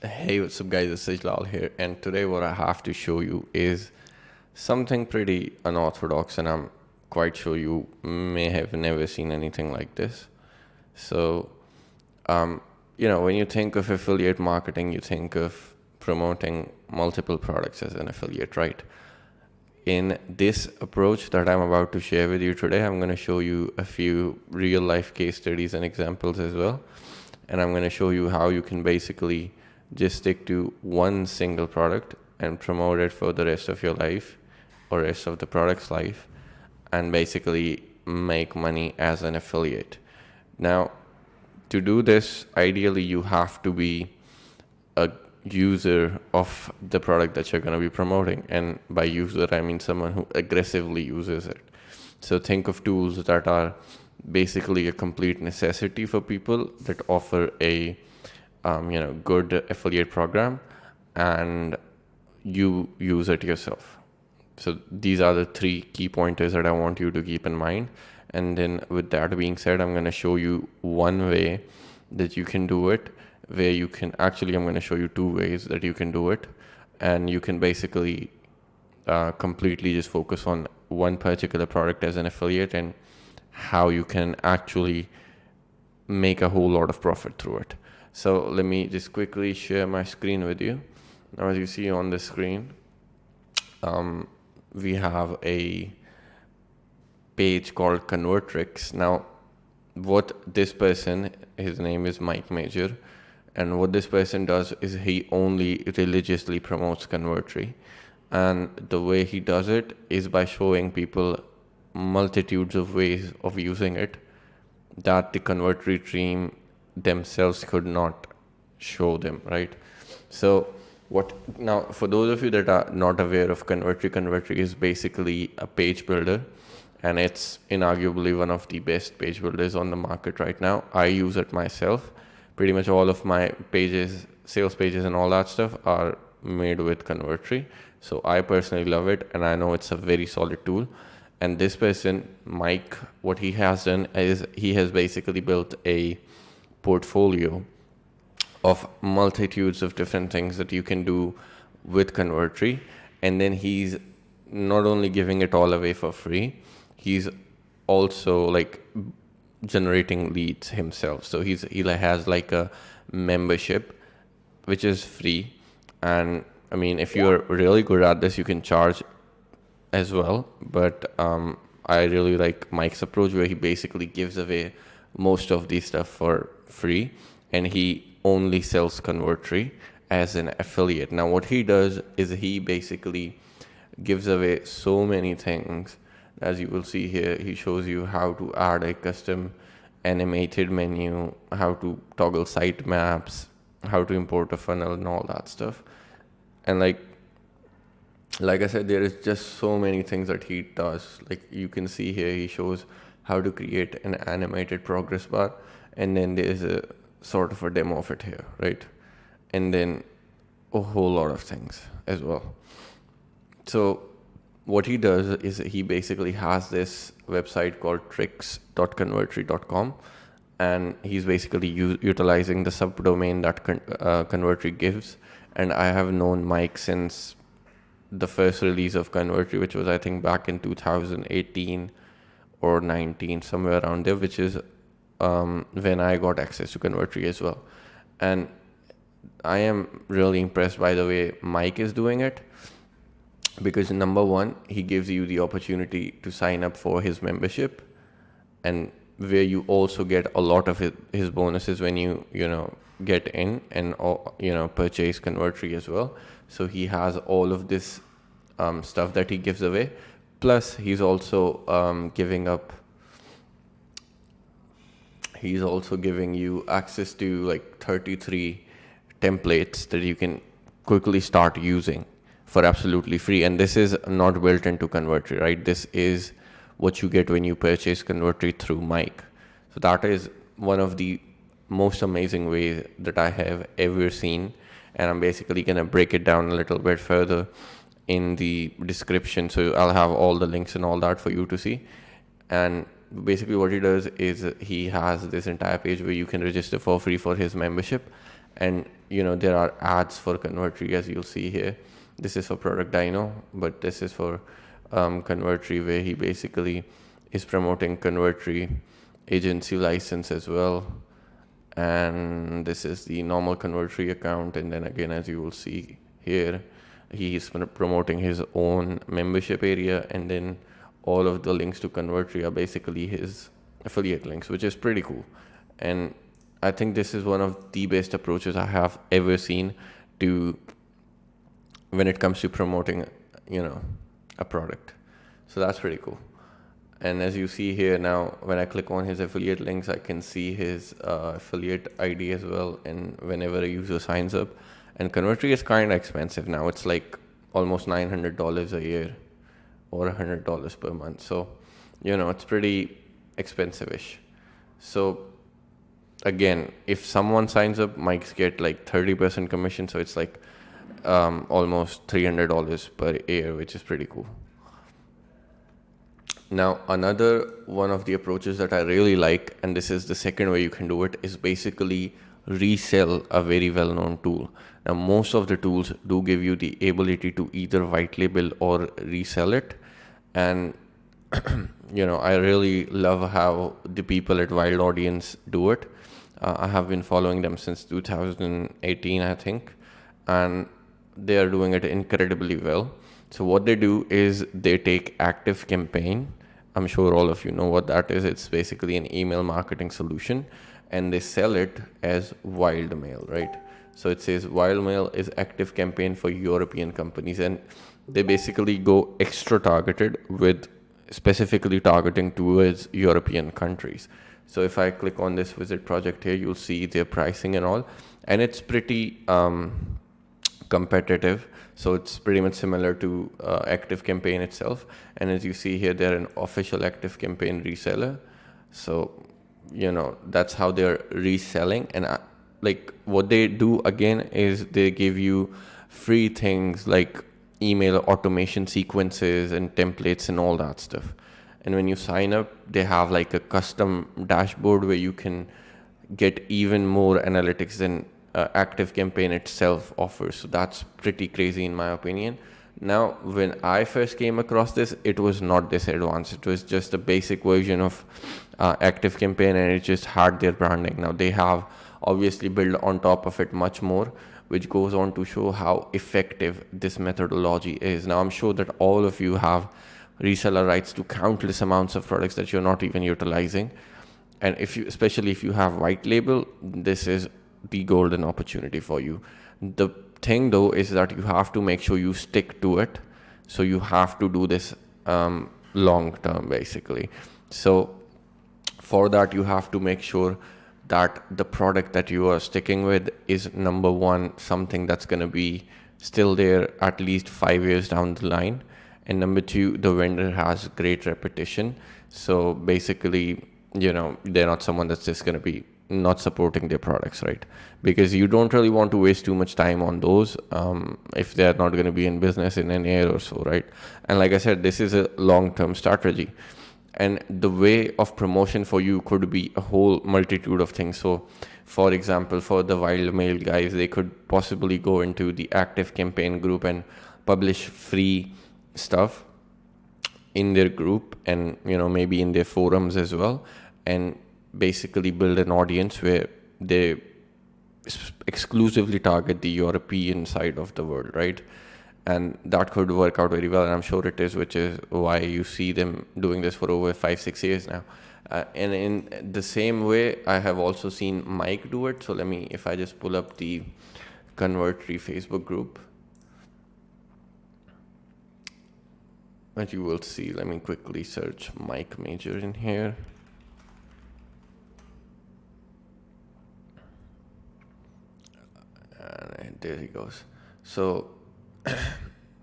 Hey, what's up, guys? This is Lal here, and today what I have to show you is something pretty unorthodox, and I'm quite sure you may have never seen anything like this. So, when you think of affiliate marketing, you think of promoting multiple products as an affiliate, right? In this approach that I'm about to share with you today, I'm going to show you a few real life case studies and examples as well. And I'm going to show you how you can basically just stick to one single product and promote it for the rest of your life or rest of the product's life and basically make money as an affiliate. Now, to do this, ideally you have to be a user of the product that you're going to be promoting, and by user I mean someone who aggressively uses it. So think of tools that are basically a complete necessity for people that offer a good affiliate program, and you use it yourself. So these are the three key pointers that I want you to keep in mind. And then with that being said, I'm going to show you one way that you can do it, where you can actually, I'm going to show you two ways that you can do it, and you can basically completely just focus on one particular product as an affiliate and how you can actually make a whole lot of profit through it. So let me just quickly share my screen with you. Now, as you see on the screen, we have a page called Convertrics. Now, what this person, his name is Mike Major, and what this person does is he only religiously promotes Convertry. And the way he does it is by showing people multitudes of ways of using it that the Convertry team themselves could not show them, right? So now, for those of you that are not aware of Convertry is basically a page builder, and it's inarguably one of the best page builders on the market right now. I use it myself. Pretty much all of my pages, sales pages and all that stuff are made with Convertry. So I personally love it, and I know it's a very solid tool. And this person, Mike, what he has done is he has basically built a portfolio of multitudes of different things that you can do with Convertry. And then he's not only giving it all away for free, he's also like generating leads himself. So he has like a membership which is free, and I mean, if you're really good at this, you can charge as well. But I really like Mike's approach, where he basically gives away most of the stuff for free, and he only sells Convertry as an affiliate. Now, what he does is he basically gives away so many things. As you will see here, he shows you how to add a custom animated menu, how to toggle site maps, how to import a funnel and all that stuff. And like I said, there is just so many things that he does. Like you can see here, he shows how to create an animated progress bar, and then there is a sort of a demo of it here, right? And then a whole lot of things as well. So what he does is he basically has this website called tricks.convertry.com, and he's basically utilizing the subdomain that Convertry gives. And I have known Mike since the first release of Convertry, which was I think back in 2018 or 19, somewhere around there, which is when I got access to Convertry as well. And I am really impressed by the way Mike is doing it, because number one, he gives you the opportunity to sign up for his membership, and where you also get a lot of his bonuses when you get in and purchase Convertry as well. So he has all of this stuff that he gives away, plus he's also giving you access to like 33 templates that you can quickly start using for absolutely free. And this is not built into Convertry, right? This is what you get when you purchase Convertry through Mike. So that is one of the most amazing ways that I have ever seen. And I'm basically going to break it down a little bit further in the description. So I'll have all the links and all that for you to see. And basically what he does is he has this entire page where you can register for free for his membership. And there are ads for Convertri, as you'll see here. This is for product Dino, but this is for Convertri, where he basically is promoting Convertri agency license as well. And this is the normal Convertri account. And then again, as you will see here, he is promoting his own membership area, and then all of the links to Convertri are basically his affiliate links, which is pretty cool. And I think this is one of the best approaches I have ever seen to when it comes to promoting, a product. So that's pretty cool. And as you see here now, when I click on his affiliate links, I can see his affiliate ID as well. And whenever a user signs up, and Convertri is kind of expensive now. It's like almost $900 a year or $100 per month. So, it's pretty expensive-ish. So again, if someone signs up, Mike's get like 30% commission. So it's like almost $300 per year, which is pretty cool. Now, another one of the approaches that I really like, and this is the second way you can do it, is basically resell a very well-known tool. Now, most of the tools do give you the ability to either white label or resell it. And, I really love how the people at Wild Audience do it. I have been following them since 2018, I think, and they are doing it incredibly well. So what they do is they take Active Campaign. I'm sure all of you know what that is. It's basically an email marketing solution, and they sell it as Wild Mail, right? So it says Wild Mail is Active Campaign for European companies, and they basically go extra targeted with specifically targeting towards European countries. So if I click on this visit project here, you'll see their pricing and all, and it's pretty competitive. So it's pretty much similar to Active Campaign itself. And as you see here, they're an official Active Campaign reseller. So, that's how they're reselling. And like what they do again is they give you free things like email automation sequences and templates and all that stuff. And when you sign up, they have like a custom dashboard where you can get even more analytics than Active Campaign itself offers. So that's pretty crazy in my opinion. Now, when I first came across this, it was not this advanced. It was just a basic version of Active Campaign, and it just had their branding. Now they have obviously built on top of it much more, which goes on to show how effective this methodology is. Now, I'm sure that all of you have reseller rights to countless amounts of products that you're not even utilizing. And especially if you have white label, this is the golden opportunity for you. The thing though is that you have to make sure you stick to it. So you have to do this long term basically. So for that, you have to make sure that the product that you are sticking with is, number one, something that's going to be still there at least 5 years down the line. And number two, the vendor has great reputation. So basically, they're not someone that's just going to be not supporting their products, right? Because you don't really want to waste too much time on those if they're not going to be in business in an year or so, right? And like I said, this is a long-term strategy. And the way of promotion for you could be a whole multitude of things. So, for example, for the Wild Mail guys, they could possibly go into the Active Campaign group and publish free stuff in their group and, maybe in their forums as well. And basically build an audience where they exclusively target the European side of the world, right? And that could work out very well, and I'm sure it is, which is why you see them doing this for over 5-6 years now. And in the same way, I have also seen Mike do it. So if I just pull up the Convertri Facebook group, what you will see, let me quickly search Mike Major in here. And there he goes. So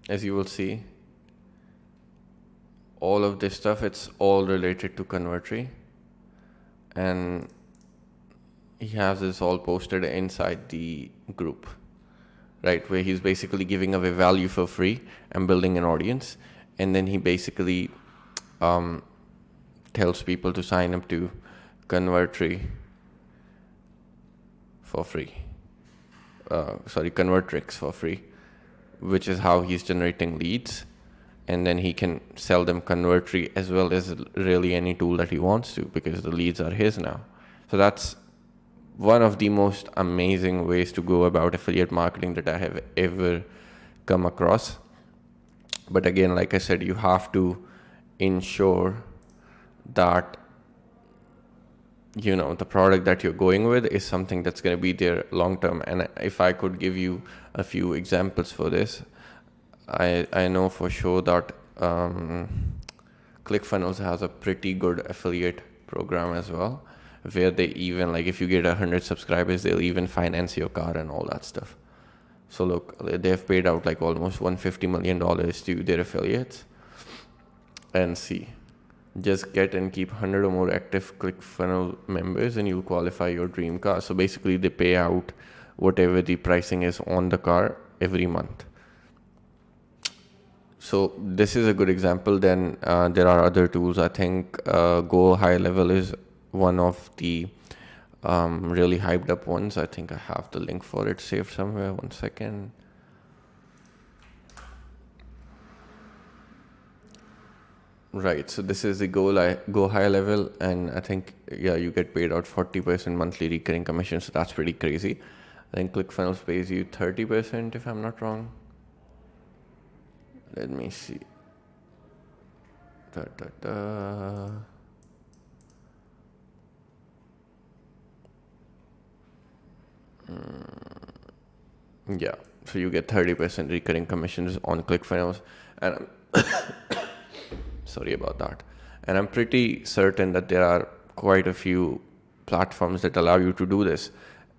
as you will see, all of this stuff, it's all related to Convertri, and he has this all posted inside the group, right, where he's basically giving away value for free and building an audience. And then he basically tells people to sign up to Convertri for free. Convertrics for free, which is how he's generating leads. And then he can sell them Convertri as well as really any tool that he wants to, because the leads are his now. So that's one of the most amazing ways to go about affiliate marketing that I have ever come across. But again, like I said, you have to ensure that the product that you're going with is something that's going to be there long term. And if I could give you a few examples for this, I know for sure that ClickFunnels has a pretty good affiliate program as well, where they even, like, if you get 100 subscribers, they'll even finance your car and all that stuff. So look, they've paid out like almost $150 million to their affiliates. And see, just get and keep 100 or more active ClickFunnels members and you'll qualify your dream car. So basically they pay out whatever the pricing is on the car every month. So this is a good example. Then there are other tools. I think Go High Level is one of the really hyped up ones. I think I have the link for it saved somewhere. 1 second. Right. So this is the Go High Level, and I think you get paid out 40% monthly recurring commission. So that's pretty crazy. I think ClickFunnels pays you 30% if I'm not wrong. Let me see. Yeah, so you get 30% recurring commissions on ClickFunnels, and sorry about that. And I'm pretty certain that there are quite a few platforms that allow you to do this.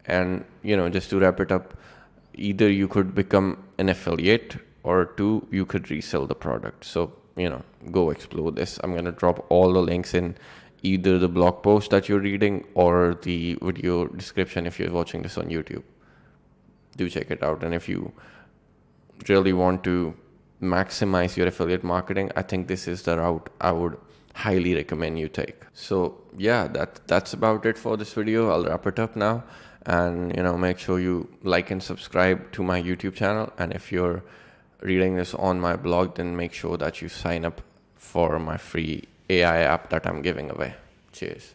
And just to wrap it up, either you could become an affiliate, or 2, you could resell the product. So go explore this. I'm going to drop all the links in either the blog post that you're reading or the video description if you're watching this on YouTube. Do check it out. And if you really want to maximize your affiliate marketing, I think this is the route I would highly recommend you take. So yeah, that's about it for this video. I'll wrap it up now, and make sure you like and subscribe to my YouTube channel. And if you're reading this on my blog, then make sure that you sign up for my free AI app that I'm giving away. Cheers.